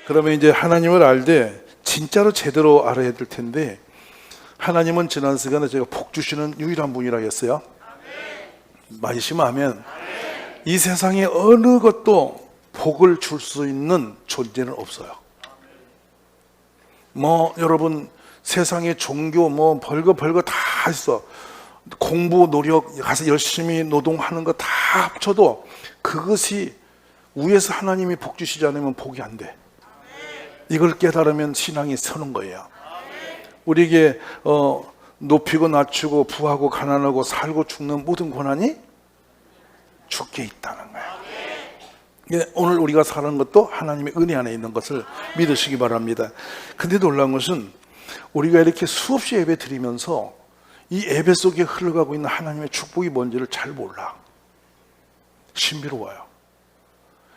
그러면 이제 하나님을 알되 진짜로 제대로 알아야 될 텐데, 하나님은 지난 시간에 제가 복 주시는 유일한 분이라 했어요. 맞으시면 하면, 이 세상에 어느 것도 복을 줄 수 있는 존재는 없어요. 여러분 세상에 종교 벌거 다 있어. 공부 노력 가서 열심히 노동하는 거 다 합쳐도 그것이 위에서 하나님이 복 주시지 않으면 복이 안 돼. 이걸 깨달으면 신앙이 서는 거예요. 우리에게 높이고 낮추고 부하고 가난하고 살고 죽는 모든 권한이 주께 있다는 거예요. 오늘 우리가 사는 것도 하나님의 은혜 안에 있는 것을 믿으시기 바랍니다. 근데 놀라운 것은 우리가 이렇게 수없이 예배 드리면서 이 예배 속에 흘러가고 있는 하나님의 축복이 뭔지를 잘 몰라. 신비로워요.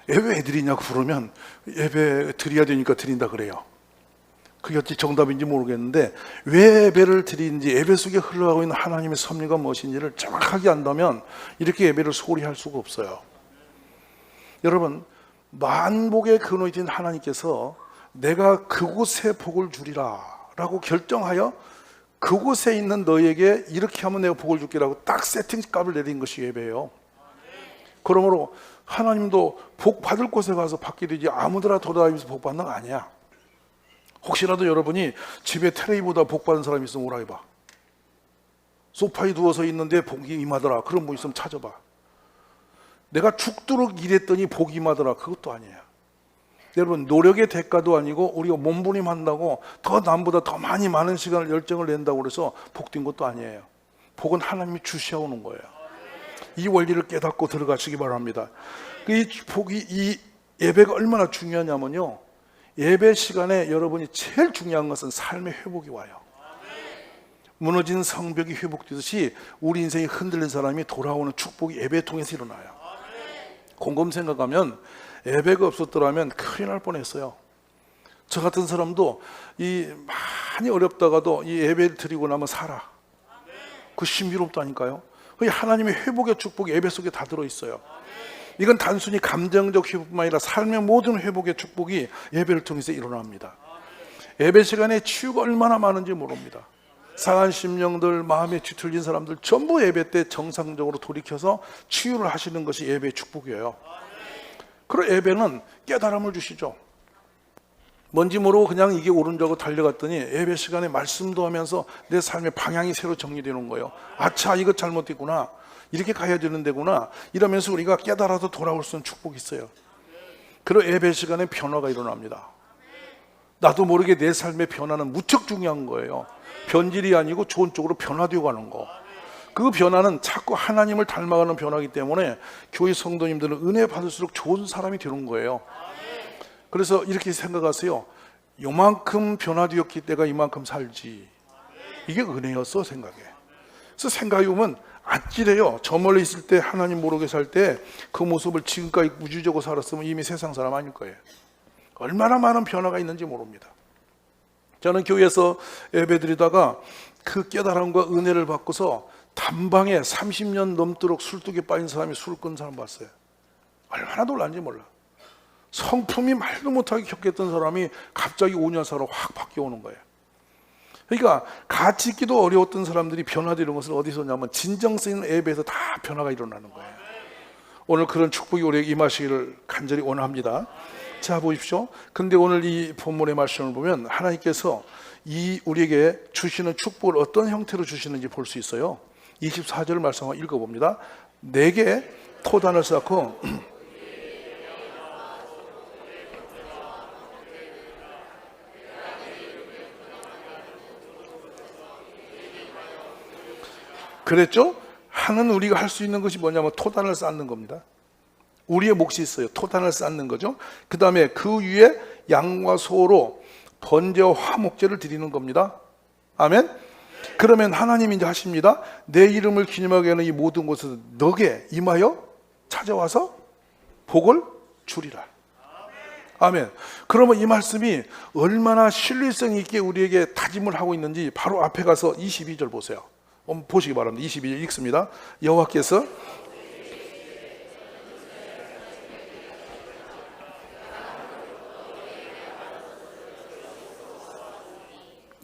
예배 왜 드리냐고 물으면 예배 드려야 되니까 드린다 그래요. 그게 어찌 정답인지 모르겠는데, 왜 예배를 드리는지, 예배 속에 흘러가고 있는 하나님의 섭리가 무엇인지를 정확하게 안다면 이렇게 예배를 소홀히 할 수가 없어요. 여러분, 만복의 근원이 된 하나님께서 내가 그곳에 복을 주리라 라고 결정하여 그곳에 있는 너에게 이렇게 하면 내가 복을 줄게라고 딱 세팅값을 내린 것이 예배예요. 그러므로 하나님도 복 받을 곳에 가서 받게 되지 아무데나 돌아다니면서 복 받는 거 아니야. 혹시라도 여러분이 집에 텔레비보다 복 받은 사람이 있으면 오라 해봐. 소파에 누워서 있는데 복이 임하더라. 그런 분 있으면 찾아봐. 내가 죽도록 일했더니 복이 임하더라. 그것도 아니에요. 여러분, 노력의 대가도 아니고 우리가 몸부림한다고 더 남보다 더 많은 시간을 열정을 낸다고 그래서 복된 것도 아니에요. 복은 하나님이 주시오는 거예요. 이 원리를 깨닫고 들어가시기 바랍니다. 이 예배가 얼마나 중요하냐면요, 예배 시간에 여러분이 제일 중요한 것은 삶의 회복이 와요. 무너진 성벽이 회복되듯이 우리 인생이 흔들린 사람이 돌아오는 축복이 예배 통해서 일어나요. 곰곰 생각하면 예배가 없었더라면 큰일 날 뻔했어요. 저 같은 사람도 많이 어렵다가도 이 예배를 드리고 나면 살아. 그 신비롭다니까요. 하나님의 회복의 축복이 예배 속에 다 들어있어요. 이건 단순히 감정적 회복뿐만 아니라 삶의 모든 회복의 축복이 예배를 통해서 일어납니다. 예배 시간에 치유가 얼마나 많은지 모릅니다. 상한 심령들, 마음에 뒤틀린 사람들 전부 예배 때 정상적으로 돌이켜서 치유를 하시는 것이 예배의 축복이에요. 그리고 예배는 깨달음을 주시죠. 뭔지 모르고 그냥 이게 옳은다고 달려갔더니 예배 시간에 말씀도 하면서 내 삶의 방향이 새로 정리되는 거예요. 아차, 이거 잘못됐구나, 이렇게 가야 되는 데구나, 이러면서 우리가 깨달아서 돌아올 수 있는 축복이 있어요. 그리고 예배 시간에 변화가 일어납니다. 나도 모르게 내 삶의 변화는 무척 중요한 거예요. 변질이 아니고 좋은 쪽으로 변화되어 가는 거. 그 변화는 자꾸 하나님을 닮아가는 변화이기 때문에 교회 성도님들은 은혜 받을수록 좋은 사람이 되는 거예요. 그래서 이렇게 생각하세요. 요만큼 변화되었기 때가 이만큼 살지. 이게 은혜였어 생각해. 그래서 생각해보면 아찔해요. 저 멀리 있을 때 하나님 모르게 살 때 그 모습을 지금까지 우주적으로 살았으면 이미 세상 사람 아닐 거예요. 얼마나 많은 변화가 있는지 모릅니다. 저는 교회에서 예배드리다가 그 깨달음과 은혜를 받고서 단방에 30년 넘도록 술독에 빠진 사람이 술을 끈 사람 봤어요. 얼마나 놀란지 몰라. 성품이 말도 못하게 격했던 사람이 갑자기 5년 사로 확 바뀌어오는 거예요. 그러니까 같이 있기도 어려웠던 사람들이 변화되는 것은 어디서 오냐면 진정성 있는 예배에서 다 변화가 일어나는 거예요. 오늘 그런 축복이 우리에게 임하시기를 간절히 원합니다. 자, 보십시오. 근데 오늘 이 본문의 말씀을 보면 하나님께서 우리에게 주시는 축복을 어떤 형태로 주시는지 볼 수 있어요. 24절 말씀 한번 읽어봅니다. 내게 토단을 쌓고 그랬죠? 하는 우리가 할 수 있는 것이 뭐냐면 토단을 쌓는 겁니다. 우리의 몫이 있어요. 토단을 쌓는 거죠. 그 다음에 그 위에 양과 소로 번제와 화목제를 드리는 겁니다. 아멘. 그러면 하나님이 이제 하십니다. 내 이름을 기념하게 하는 이 모든 곳에서 너게 임하여 찾아와서 복을 주리라. 아멘. 그러면 이 말씀이 얼마나 신뢰성 있게 우리에게 다짐을 하고 있는지 바로 앞에 가서 22절 보세요. 보시기 바랍니다. 22절 읽습니다. 여호와께서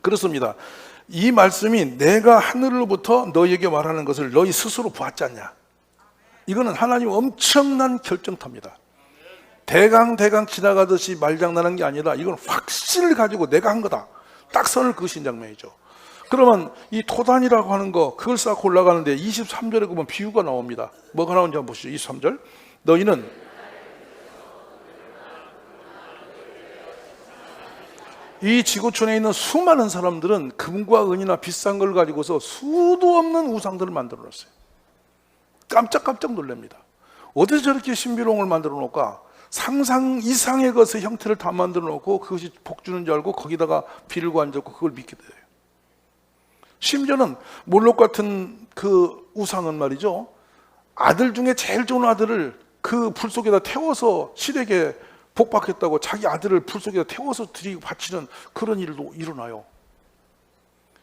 그렇습니다. 이 말씀이 내가 하늘로부터 너희에게 말하는 것을 너희 스스로 보았지 않냐. 이거는 하나님 엄청난 결정터입니다. 대강 지나가듯이 말장난한 게 아니라 이건 확신을 가지고 내가 한 거다. 딱 선을 그으신 장면이죠. 그러면 이 토단이라고 하는 거 그걸 쌓고 올라가는데 23절에 보면 비유가 나옵니다. 뭐가 나오는지 한번 보시죠. 23절. 너희는 이 지구촌에 있는 수많은 사람들은 금과 은이나 비싼 걸 가지고서 수도 없는 우상들을 만들어 놨어요. 깜짝 놀랍니다. 어디서 저렇게 신비로운 걸 만들어 놓을까? 상상 이상의 것의 형태를 다 만들어 놓고 그것이 복 주는 줄 알고 거기다가 빌고 앉았고 그걸 믿게 돼요. 심지어는 몰록 같은 그 우상은 말이죠, 아들 중에 제일 좋은 아들을 그 불 속에다 태워서 실에게 복받겠다고 자기 아들을 불 속에다 태워서 드리고 바치는 그런 일도 일어나요.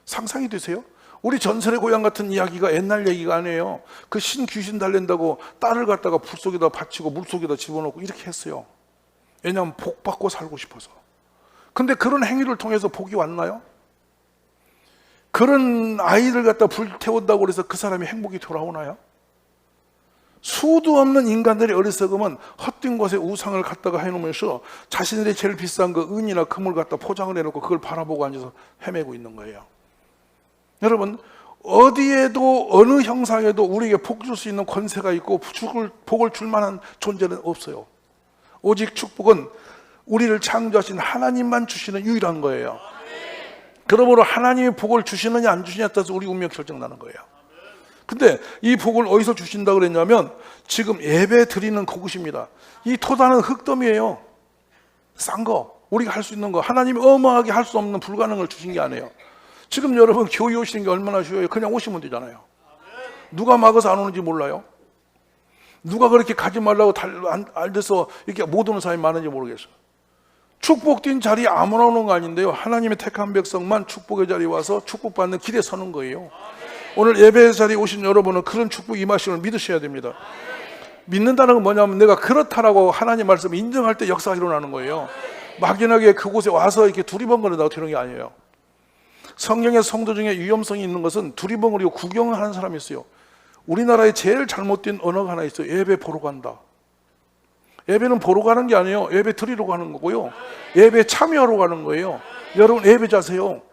상상이 되세요? 우리 전설의 고향 같은 이야기가 옛날 얘기가 아니에요. 그 신 귀신 달랜다고 딸을 갖다가 불 속에다 바치고 물 속에다 집어넣고 이렇게 했어요. 왜냐하면 복 받고 살고 싶어서. 근데 그런 행위를 통해서 복이 왔나요? 그런 아이를 갖다 불태운다고 해서 그 사람이 행복이 돌아오나요? 수도 없는 인간들의 어리석음은 헛된 곳에 우상을 갖다가 해놓으면서 자신들이 제일 비싼 그 은이나 금을 갖다 포장을 해놓고 그걸 바라보고 앉아서 헤매고 있는 거예요. 여러분, 어디에도 어느 형상에도 우리에게 복 줄 수 있는 권세가 있고 복을 줄 만한 존재는 없어요. 오직 축복은 우리를 창조하신 하나님만 주시는 유일한 거예요. 그러므로 하나님이 복을 주시느냐 안 주시냐에 따라서 우리 운명 결정나는 거예요. 근데 이 복을 어디서 주신다고 그랬냐면 지금 예배 드리는 그곳입니다. 이 토단은 흙더미예요. 싼 거, 우리가 할 수 있는 거, 하나님이 어마하게 할 수 없는 불가능을 주신 게 아니에요. 지금 여러분 교회 오시는 게 얼마나 쉬워요. 그냥 오시면 되잖아요. 누가 막아서 안 오는지 몰라요. 누가 그렇게 가지 말라고 알려서 이렇게 못 오는 사람이 많은지 모르겠어요. 축복된 자리에 아무나 오는 거 아닌데요, 하나님의 택한 백성만 축복의 자리에 와서 축복받는 길에 서는 거예요. 오늘 예배 자리에 오신 여러분은 그런 축복 임하심을 믿으셔야 됩니다. 믿는다는 건 뭐냐면 내가 그렇다라고 하나님 말씀을 인정할 때 역사가 일어나는 거예요. 막연하게 그곳에 와서 이렇게 두리번거린다고 되는 게 아니에요. 성경의 성도 중에 위험성이 있는 것은 두리번거리고 구경을 하는 사람이 있어요. 우리나라에 제일 잘못된 언어가 하나 있어요. 예배 보러 간다. 예배는 보러 가는 게 아니에요. 예배 드리러 가는 거고요. 예배 참여하러 가는 거예요. 여러분 예배자세요.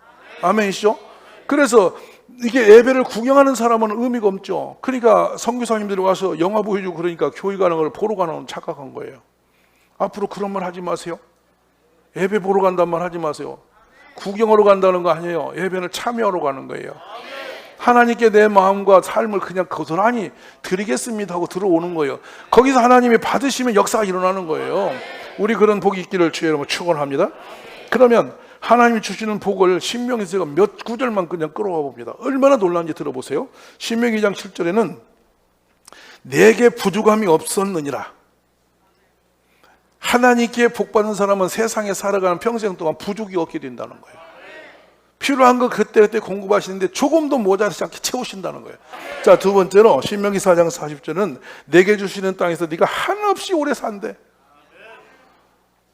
아멘이시죠? 그래서 이게 예배를 구경하는 사람은 의미가 없죠. 그러니까 선교사님들이 와서 영화 보여주고 그러니까 교회 가는 걸 보러 가는 착각한 거예요. 앞으로 그런 말 하지 마세요. 예배 보러 간다는 말 하지 마세요. 구경하러 간다는 거 아니에요. 예배는 참여하러 가는 거예요. 하나님께 내 마음과 삶을 그냥 고스란히 드리겠습니다 하고 들어오는 거예요. 거기서 하나님이 받으시면 역사가 일어나는 거예요. 우리 그런 복이 있기를 주의 이름으로 축원합니다. 그러면 하나님이 주시는 복을 신명기에서 몇 구절만 그냥 끌어와 봅니다. 얼마나 놀라운지 들어보세요. 신명기 2장 7절에는 내게 부족함이 없었느니라. 하나님께 복받는 사람은 세상에 살아가는 평생 동안 부족이 없게 된다는 거예요. 필요한 거 그때그때 공급하시는데 조금도 모자라지 않게 채우신다는 거예요. 자, 두 번째로 신명기 4장 40절은 내게 주시는 땅에서 네가 한없이 오래 산대.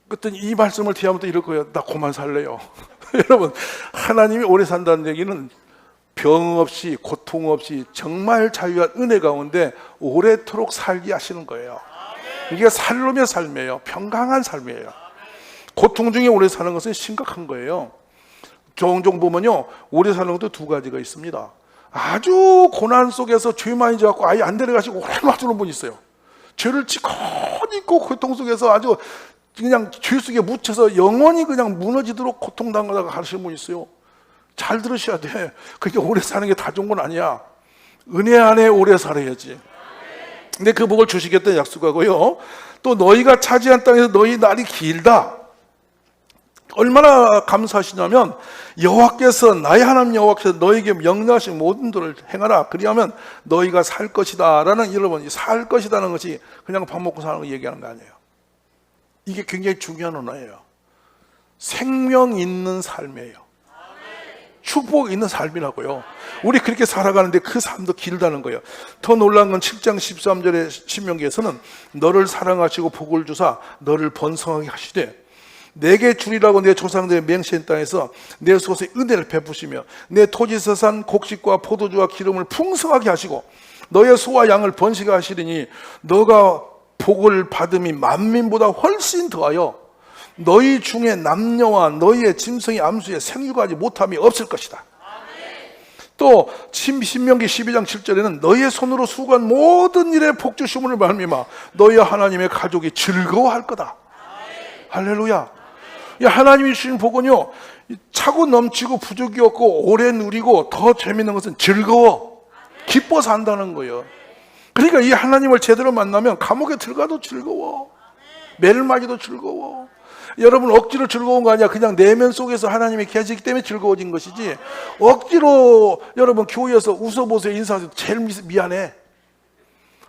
그랬더니 이 말씀을 뒤하면 이럴 거예요. 나 그만 살래요. 여러분, 하나님이 오래 산다는 얘기는 병 없이 고통 없이 정말 자유한 은혜 가운데 오래도록 살게 하시는 거예요. 이게 살로의 삶이에요. 평강한 삶이에요. 고통 중에 오래 사는 것은 심각한 거예요. 종종 보면요, 오래 사는 것도 두 가지가 있습니다. 아주 고난 속에서 죄 많이 져갖고 아예 안 데려가시고 오래 놔두는 분이 있어요. 죄를 지껏 잊고 고통 속에서 아주 그냥 죄 속에 묻혀서 영원히 그냥 무너지도록 고통당하다가 가시는 분이 있어요. 잘 들으셔야 돼. 그렇게 오래 사는 게 다 좋은 건 아니야. 은혜 안에 오래 살아야지. 근데 그 복을 주시겠다는 약속하고요, 또 너희가 차지한 땅에서 너희 날이 길다. 얼마나 감사하시냐면 여호와께서 나의 하나님 여호와께서 너에게 명령하신 모든 도를 행하라. 그리하면 너희가 살 것이다 라는, 여러분, 살 것이라는 것이 그냥 밥 먹고 사는 거 얘기하는 거 아니에요. 이게 굉장히 중요한 언어예요. 생명 있는 삶이에요. 축복 있는 삶이라고요. 우리 그렇게 살아가는데 그 삶도 길다는 거예요. 더 놀라운 건 7장 13절의 신명기에서는 너를 사랑하시고 복을 주사 너를 번성하게 하시되 내게 주리라고 내 조상들의 맹세한 땅에서 내 소수의 은혜를 베푸시며 내 토지서산 곡식과 포도주와 기름을 풍성하게 하시고 너의 소와 양을 번식하게 하시리니 너가 복을 받음이 만민보다 훨씬 더하여 너희 중에 남녀와 너희의 짐승의 암수에 생육하지 못함이 없을 것이다. 또 신명기 12장 7절에는 너희의 손으로 수고한 모든 일에 복 주심을 말미암아 너희 하나님의 가족이 즐거워할 거다. 할렐루야. 이 하나님이 주신 복은요, 차고 넘치고 부족이 없고 오래 누리고 더 재밌는 것은 즐거워, 기뻐 산다는 거예요. 그러니까 이 하나님을 제대로 만나면 감옥에 들어가도 즐거워, 매를 맞이도 즐거워. 여러분 억지로 즐거운 거 아니야. 그냥 내면 속에서 하나님이 계시기 때문에 즐거워진 것이지, 억지로 여러분 교회에서 웃어보세요. 인사하세요. 제일 미안해.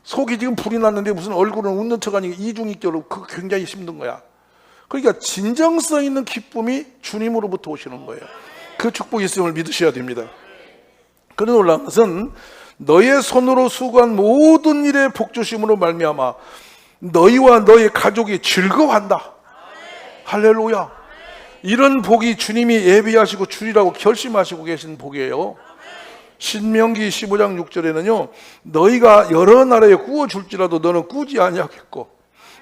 속이 지금 불이 났는데 무슨 얼굴은 웃는 척하니 이중인격으로 그 굉장히 힘든 거야. 그러니까 진정성 있는 기쁨이 주님으로부터 오시는 거예요. 그 축복이 있음을 믿으셔야 됩니다. 그런 놀라운 것은 너의 손으로 수고한 모든 일에 복 주심으로 말미암아 너희와 너희 가족이 즐거워한다. 할렐루야. 이런 복이 주님이 예비하시고 주리라고 결심하시고 계신 복이에요. 신명기 15장 6절에는요, 너희가 여러 나라에 구워줄지라도 너는 꾸지 아니하겠고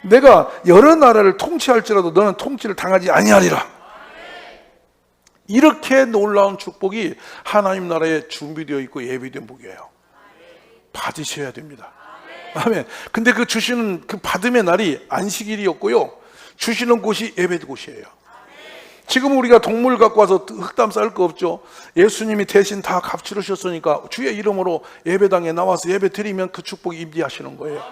내가 여러 나라를 통치할지라도 너는 통치를 당하지 아니하리라. 이렇게 놀라운 축복이 하나님 나라에 준비되어 있고 예비된 복이에요. 받으셔야 됩니다. 아멘. 근데 그 주시는 그 받음의 날이 안식일이었고요, 주시는 곳이 예배 곳이에요. 지금 우리가 동물 갖고 와서 흑담 쌓을 거 없죠. 예수님이 대신 다 값 치르셨으니까 주의 이름으로 예배당에 나와서 예배 드리면 그 축복이 임재하시는 거예요.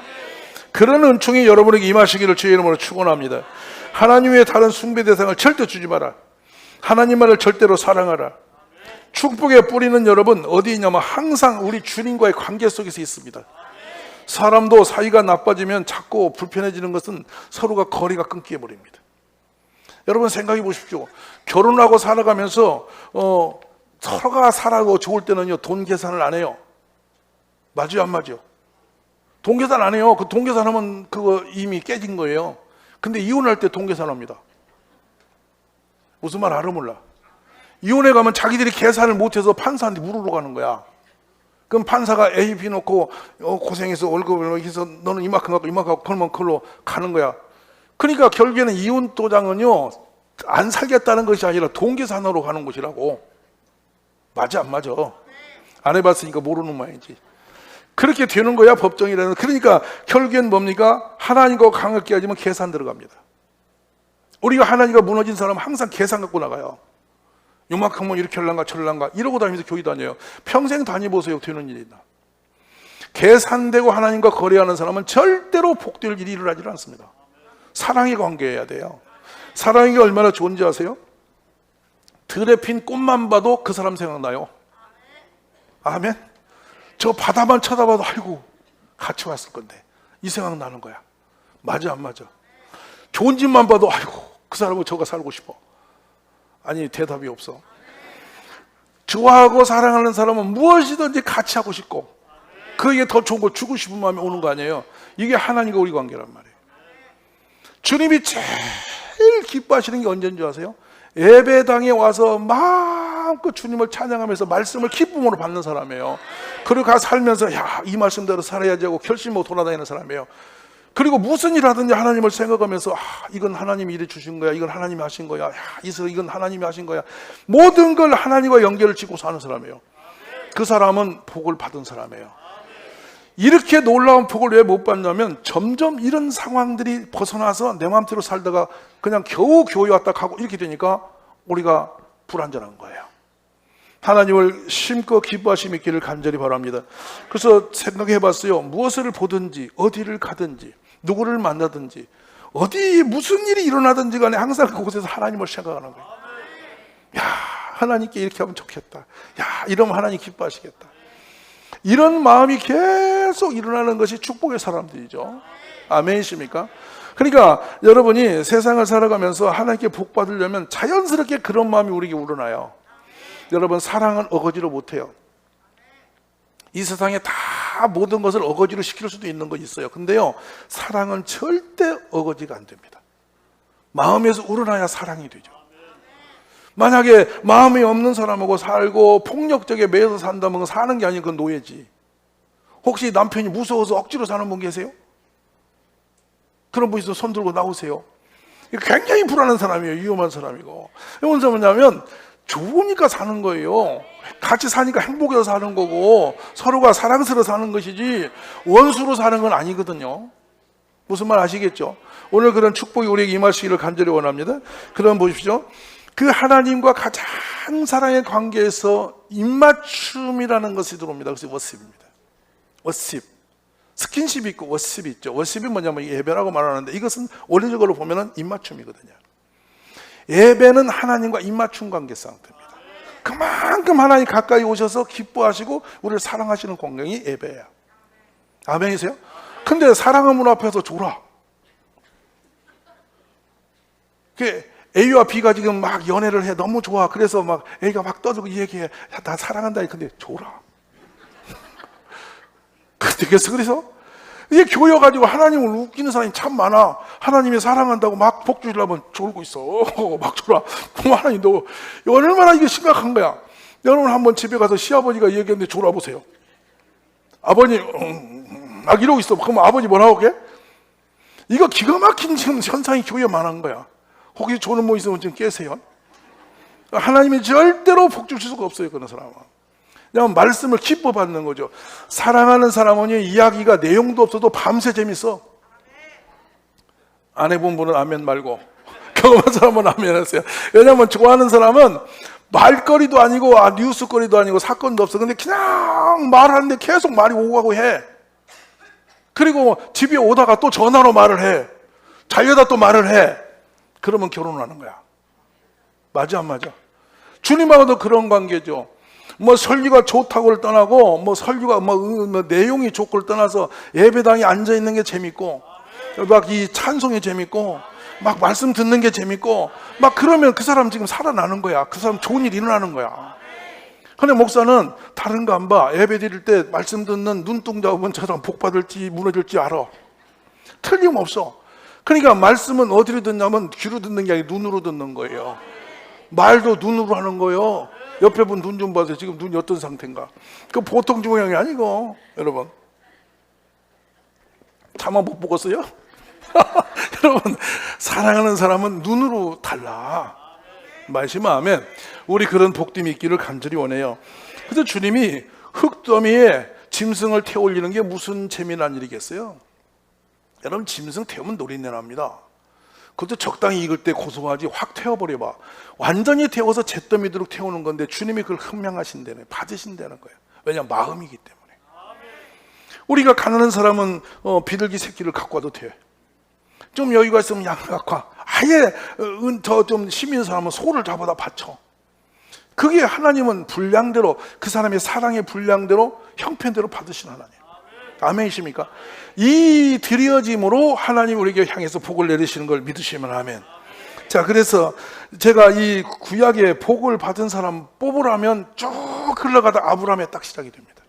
그런 은총이 여러분에게 임하시기를 주의 이름으로 축원합니다. 하나님의 다른 숭배 대상을 절대 주지 마라. 하나님만을 절대로 사랑하라. 축복의 뿌리는 여러분 어디 있냐면 항상 우리 주님과의 관계 속에서 있습니다. 사람도 사이가 나빠지면 자꾸 불편해지는 것은 서로가 거리가 끊기게 버립니다. 여러분 생각해 보십시오. 결혼하고 살아가면서 서로가 살아가고 좋을 때는요, 돈 계산을 안 해요. 맞아요, 안 맞아요? 돈 계산 안 해요. 그 돈 계산하면 그거 이미 깨진 거예요. 근데 이혼할 때 돈 계산합니다. 무슨 말 알아 몰라. 이혼해 가면 자기들이 계산을 못해서 판사한테 물으러 가는 거야. 그럼 판사가 A, B 놓고 고생해서 월급을 해서 너는 이만큼 갖고 이만큼 갖고 그러면 그걸로 가는 거야. 그러니까 결국에는 이혼 도장은요, 안 살겠다는 것이 아니라 돈 계산하러 가는 곳이라고. 맞아 안 맞아? 안 해봤으니까 모르는 모양이지. 그렇게 되는 거야 법정이라는. 그러니까 결국엔 뭡니까? 하나님과 강을 깨지면 계산 들어갑니다. 우리가 하나님과 무너진 사람은 항상 계산 갖고 나가요. 요만큼은 이렇게 하려는가 저럴란가 이러고 다니면서 교회 다녀요. 평생 다녀보세요. 되는 일이나. 계산되고 하나님과 거래하는 사람은 절대로 복될 일이 일어나지 않습니다. 사랑의 관계여야 돼요. 사랑이 얼마나 좋은지 아세요? 들에 핀 꽃만 봐도 그 사람 생각나요. 아멘. 저 바다만 쳐다봐도 아이고 같이 왔을 건데 이 생각 나는 거야. 맞아 안 맞아? 좋은 집만 봐도 아이고 그 사람하고 저가 살고 싶어. 아니 대답이 없어. 좋아하고 사랑하는 사람은 무엇이든지 같이 하고 싶고 그게 더 좋은 거 주고 싶은 마음이 오는 거 아니에요. 이게 하나님과 우리 관계란 말이에요. 주님이 제일 기뻐하시는 게 언제인 줄 아세요? 예배당에 와서 마음껏 주님을 찬양하면서 말씀을 기쁨으로 받는 사람이에요. 그리고 가 살면서 이 말씀대로 살아야지 하고 결심하고 돌아다니는 사람이에요. 그리고 무슨 일 하든지 하나님을 생각하면서 이건 하나님이 일해 주신 거야, 이건 하나님이 하신 거야, 이건 하나님이 하신 거야. 모든 걸 하나님과 연결을 짓고 사는 사람이에요. 그 사람은 복을 받은 사람이에요. 이렇게 놀라운 복을 왜 못 받냐면 점점 이런 상황들이 벗어나서 내 마음대로 살다가 그냥 겨우 교회 왔다 가고 이렇게 되니까 우리가 불안전한 거예요. 하나님을 심고 기뻐하심이 있기를 간절히 바랍니다. 그래서 생각해 봤어요. 무엇을 보든지 어디를 가든지 누구를 만나든지 어디 무슨 일이 일어나든지 간에 항상 그곳에서 하나님을 생각하는 거예요. 야, 하나님께 이렇게 하면 좋겠다. 야, 이러면 하나님 기뻐하시겠다. 이런 마음이 계속 일어나는 것이 축복의 사람들이죠. 아멘이십니까? 그러니까 여러분이 세상을 살아가면서 하나님께 복 받으려면 자연스럽게 그런 마음이 우리에게 우러나요. 여러분 사랑은 어거지로 못해요. 이 세상에 다 모든 것을 어거지로 시킬 수도 있는 거 있어요. 근데요 사랑은 절대 어거지가 안 됩니다. 마음에서 우러나야 사랑이 되죠. 만약에 마음이 없는 사람하고 살고 폭력적에 매여서 산다면 사는 게 아니고 그건 노예지. 혹시 남편이 무서워서 억지로 사는 분 계세요? 그런 분 있으면 손 들고 나오세요. 굉장히 불안한 사람이에요. 위험한 사람이고. 이건 뭐냐면 좋으니까 사는 거예요. 같이 사니까 행복해서 사는 거고 서로가 사랑스러워 사는 것이지 원수로 사는 건 아니거든요. 무슨 말 아시겠죠? 오늘 그런 축복이 우리에게 임하시기를 간절히 원합니다. 그럼 보십시오. 그 하나님과 가장 사랑의 관계에서 입맞춤이라는 것이 들어옵니다. 그것이 워십입니다. 워십. 스킨십이 있고 워십이 있죠. 워십이 뭐냐면 예배라고 말하는데 이것은 원리적으로 보면 입맞춤이거든요. 예배는 하나님과 입맞춤 관계 상태입니다. 그만큼 하나님 가까이 오셔서 기뻐하시고 우리를 사랑하시는 광경이 예배예요. 아멘이세요? 근데 사랑의 문 앞에서 졸아. A와 B가 지금 막 연애를 해. 너무 좋아. 그래서 막 A가 막 떠들고 얘기해. 나 사랑한다. 근데 졸아. 그래서 이게 교여가지고 하나님을 웃기는 사람이 참 많아. 하나님이 사랑한다고 막 복 주려면 졸고 있어. 막 졸아. 하나님 너 얼마나 이게 심각한 거야. 여러분 한번 집에 가서 시아버지가 얘기했는데 졸아보세요. 아버님 막 이러고 있어. 그럼 아버지 뭐라고 해? 이거 기가 막힌 지금 현상이 교회에 많은 거야. 혹시 조는 뭐 있으면 좀 깨세요. 하나님이 절대로 복 주실 수가 없어요. 그런 사람은 그냥 말씀을 기뻐 받는 거죠. 사랑하는 사람은 이야기가 내용도 없어도 밤새 재밌어. 안 해본 분은 아멘 말고 경험한 사람은 아멘 하세요. 왜냐하면 좋아하는 사람은 말거리도 아니고 뉴스거리도 아니고 사건도 없어. 근데 그냥 말하는데 계속 말이 오고 가고 해. 그리고 집에 오다가 또 전화로 말을 해. 자려다 또 말을 해. 그러면 결혼을 하는 거야. 맞아 안 맞아? 주님하고도 그런 관계죠. 뭐 설교가 좋다고를 떠나고 뭐 설교가 뭐 내용이 좋고를 떠나서 예배당에 앉아 있는 게 재밌고 막 이 찬송이 재밌고 막 말씀 듣는 게 재밌고 막 그러면 그 사람 지금 살아나는 거야. 그 사람 좋은 일이 일어나는 거야. 근데 목사는 다른 거 안 봐. 예배 드릴 때 말씀 듣는 눈동자 보면 저 사람 복 받을지 무너질지 알아. 틀림없어. 그러니까 말씀은 어디로 듣냐면 귀로 듣는 게 아니라 눈으로 듣는 거예요. 말도 눈으로 하는 거예요. 옆에 분 눈 좀 봐세요. 지금 눈이 어떤 상태인가. 그 보통 모양이 아니고 여러분 차마 못 보겠어요? 여러분 사랑하는 사람은 눈으로 달라. 말씀 아멘. 우리 그런 복됨이 있기를 간절히 원해요. 그래서 주님이 흙더미에 짐승을 태워 올리는 게 무슨 재미난 일이겠어요? 여러분 짐승 태우면 노린내 납니다. 그것도 적당히 익을 때 고소하지 확 태워버려봐. 완전히 태워서 잿더미도록 태우는 건데 주님이 그걸 흠명하신다네. 받으신다는 거예요. 왜냐하면 마음이기 때문에. 우리가 가난한 사람은 비둘기 새끼를 갖고 와도 돼. 좀 여유가 있으면 양 갖고 와. 아예 더 좀 힘 있는 사람은 소를 잡아다 바쳐. 그게 하나님은 분량대로 그 사람의 사랑의 분량대로 형편대로 받으신 하나님. 아멘이십니까? 이 드려짐으로 하나님 우리에게 향해서 복을 내리시는 걸 믿으시면 아멘. 자, 그래서 제가 이 구약의 복을 받은 사람 뽑으라면 쭉 흘러가다 아브라함에 딱 시작이 됩니다.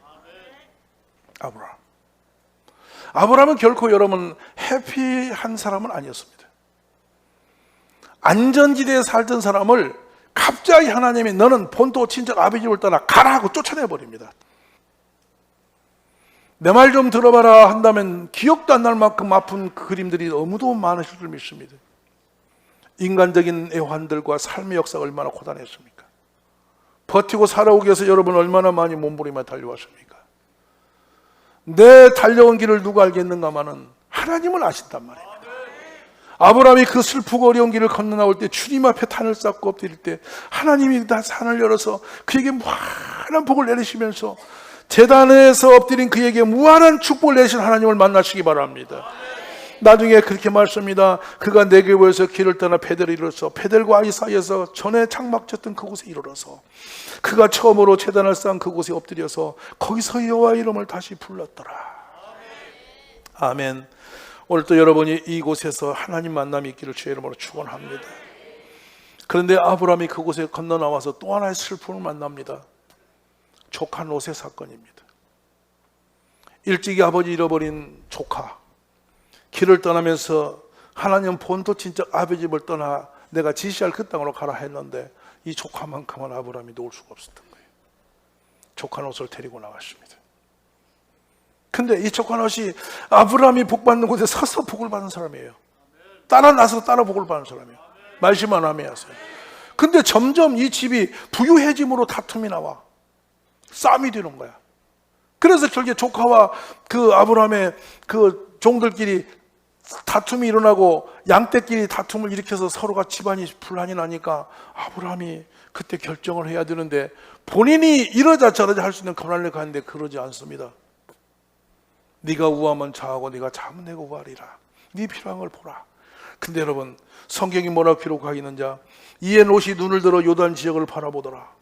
아브라함은 결코 여러분 해피한 사람은 아니었습니다. 안전지대에 살던 사람을 갑자기 하나님이 너는 본토 친척 아비집을 떠나 가라 하고 쫓아내버립니다. 내 말 좀 들어봐라 한다면 기억도 안 날 만큼 아픈 그 그림들이 너무도 많으실 줄 믿습니다. 인간적인 애환들과 삶의 역사가 얼마나 고단했습니까? 버티고 살아오기 위해서 여러분 얼마나 많이 몸부림에 달려왔습니까? 내 달려온 길을 누가 알겠는가마는 하나님은 아신단 말입니다. 아브라함이 그 슬프고 어려운 길을 건너나올 때 주님 앞에 탄을 쌓고 엎드릴 때 하나님이 다 산을 열어서 그에게 무한한 복을 내리시면서 제단에서 엎드린 그에게 무한한 축복을 내신 하나님을 만나시기 바랍니다. 나중에 그렇게 말씀합니다. 그가 네게보에서 길을 떠나 베델을 이르러서 베델과 아이 사이에서 전에 장막 쳤던 그곳에 이르러서 그가 처음으로 제단을 쌓은 그곳에 엎드려서 거기서 여호와 이름을 다시 불렀더라. 아멘. 오늘 또 여러분이 이곳에서 하나님 만남이 있기를 주의 이름으로 축원합니다. 그런데 아브라함이 그곳에 건너 나와서 또 하나의 슬픔을 만납니다. 조카 노세 사건입니다. 일찍이 아버지 잃어버린 조카, 길을 떠나면서 하나님은 본토친척 아버지 집을 떠나 내가 지시할 그 땅으로 가라 했는데 이 조카만큼은 아브라함이 놓을 수가 없었던 거예요. 조카 롯을 데리고 나갔습니다. 근데 이 조카 롯이 아브라함이 복받는 곳에 서서 복을 받은 사람이에요. 따라 나서 따라 복을 받는 사람이에요. 말씀만 하면 하세요. 근데 점점 이 집이 부유해짐으로 다툼이 나와. 싸움이 되는 거야. 그래서 결국에 조카와 그 아브라함의 그 종들끼리 다툼이 일어나고 양떼끼리 다툼을 일으켜서 서로가 집안이 분란이 나니까 아브라함이 그때 결정을 해야 되는데 본인이 이러자 저러자 할 수 있는 권한을 가는데 그러지 않습니다. 네가 우하면 저하고 네가 자면 내가 우하리라. 네 필요한 걸 보라. 근데 여러분 성경이 뭐라고 기록하고 있는지 이에 롯이 눈을 들어 요단 지역을 바라보더라.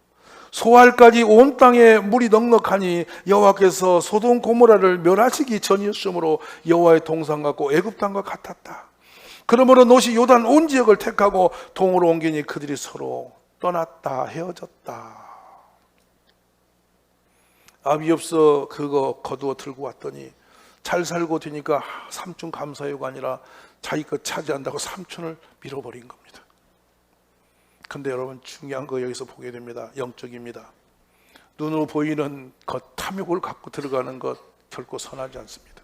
소알까지 온 땅에 물이 넉넉하니 여호와께서 소돔 고모라를 멸하시기 전이었으므로 여호와의 동상 같고 애굽 땅과 같았다. 그러므로 롯이 요단 온 지역을 택하고 동으로 옮기니 그들이 서로 떠났다 헤어졌다. 압이 없어 그거 거두어 들고 왔더니 잘 살고 되니까 삼촌 감사해요가 아니라 자기 것 차지한다고 삼촌을 밀어버린 겁니다. 근데 여러분 중요한 거 여기서 보게 됩니다. 영적입니다. 눈으로 보이는 것, 탐욕을 갖고 들어가는 것 결코 선하지 않습니다.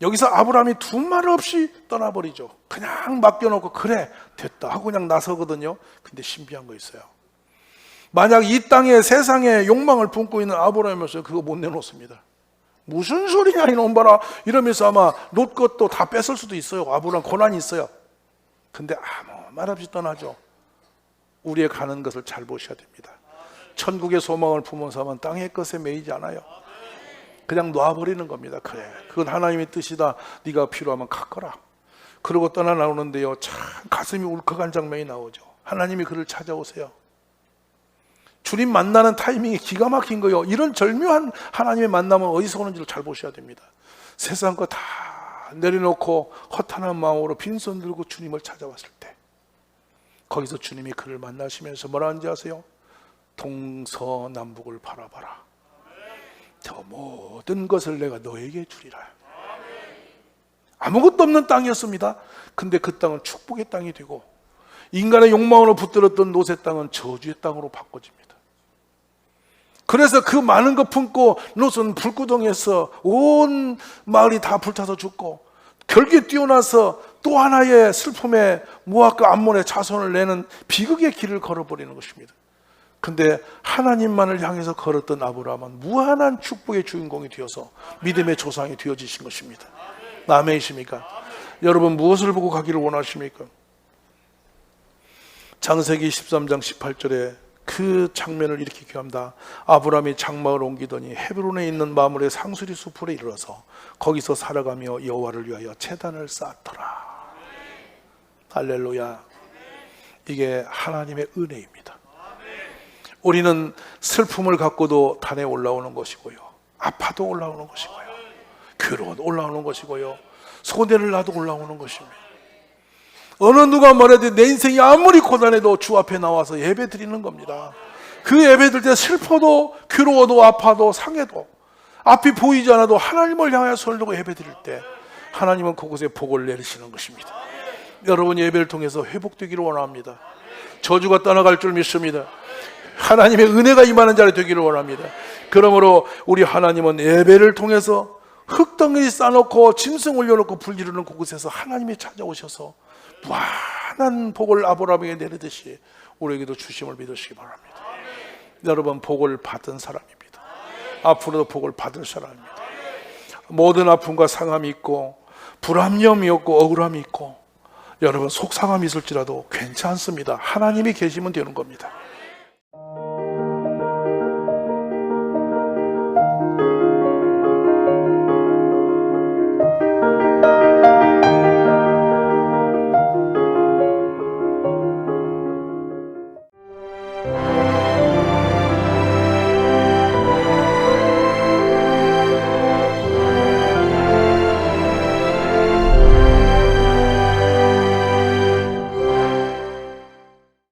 여기서 아브라함이 두 말 없이 떠나버리죠. 그냥 맡겨놓고 그래 됐다 하고 그냥 나서거든요. 근데 신비한 거 있어요. 만약 이 땅에 세상에 욕망을 품고 있는 아브라함이었어요. 그거 못 내놓습니다. 무슨 소리냐 이놈 봐라 이러면서 아마 롯 것도 다 뺏을 수도 있어요. 아브라함 고난이 있어요. 근데 아무 말 없이 떠나죠. 우리의 가는 것을 잘 보셔야 됩니다. 천국의 소망을 품은 사람은 땅의 것에 매이지 않아요. 그냥 놔버리는 겁니다. 그래 그건 하나님의 뜻이다. 네가 필요하면 갖거라. 그러고 떠나 나오는데요 참 가슴이 울컥한 장면이 나오죠. 하나님이 그를 찾아오세요. 주님 만나는 타이밍이 기가 막힌 거예요. 이런 절묘한 하나님의 만남은 어디서 오는지를 잘 보셔야 됩니다. 세상 거 다 내려놓고 허탄한 마음으로 빈손 들고 주님을 찾아왔을 때 거기서 주님이 그를 만나시면서 뭐라 하는지 아세요? 동서남북을 바라봐라. 저 모든 것을 내가 너에게 주리라. 아무것도 없는 땅이었습니다. 근데 그 땅은 축복의 땅이 되고 인간의 욕망으로 붙들었던 롯의 땅은 저주의 땅으로 바꿔집니다. 그래서 그 많은 거 품고 롯은 불구덩이에서 온 마을이 다 불타서 죽고 결국에 뛰어나서 또 하나의 슬픔의 모압과 암몬의 자손을 내는 비극의 길을 걸어버리는 것입니다. 근데 하나님만을 향해서 걸었던 아브라함은 무한한 축복의 주인공이 되어서 믿음의 조상이 되어지신 것입니다. 아멘이십니까? 여러분 무엇을 보고 가기를 원하십니까? 창세기 13장 18절에 그 장면을 이렇게 기억합니다. 아브라함이 장막을 옮기더니 헤브론에 있는 마므레 상수리 숲으로 이르러서 거기서 살아가며 여호와를 위하여 제단을 쌓더라. 할렐루야. 이게 하나님의 은혜입니다. 우리는 슬픔을 갖고도 단에 올라오는 것이고요, 아파도 올라오는 것이고요, 괴로워도 올라오는 것이고요, 손해를 나도 올라오는 것입니다. 어느 누가 말해도 내 인생이 아무리 고단해도 주 앞에 나와서 예배 드리는 겁니다. 그 예배 드릴 때 슬퍼도 괴로워도 아파도 상해도 앞이 보이지 않아도 하나님을 향하여 손을 들고 예배 드릴 때 하나님은 그곳에 복을 내리시는 것입니다. 여러분 예배를 통해서 회복되기를 원합니다. 저주가 떠나갈 줄 믿습니다. 하나님의 은혜가 임하는 자리 되기를 원합니다. 그러므로 우리 하나님은 예배를 통해서 흙덩이 싸놓고 짐승 올려놓고 불 지르는 그곳에서 하나님이 찾아오셔서 무한한 복을 아브라함에게 내리듯이 우리에게도 주심을 믿으시기 바랍니다. 여러분 복을 받은 사람입니다. 앞으로도 복을 받을 사람입니다. 모든 아픔과 상함이 있고 불합리함이 없고 억울함이 있고 여러분 속상함이 있을지라도 괜찮습니다. 하나님이 계시면 되는 겁니다.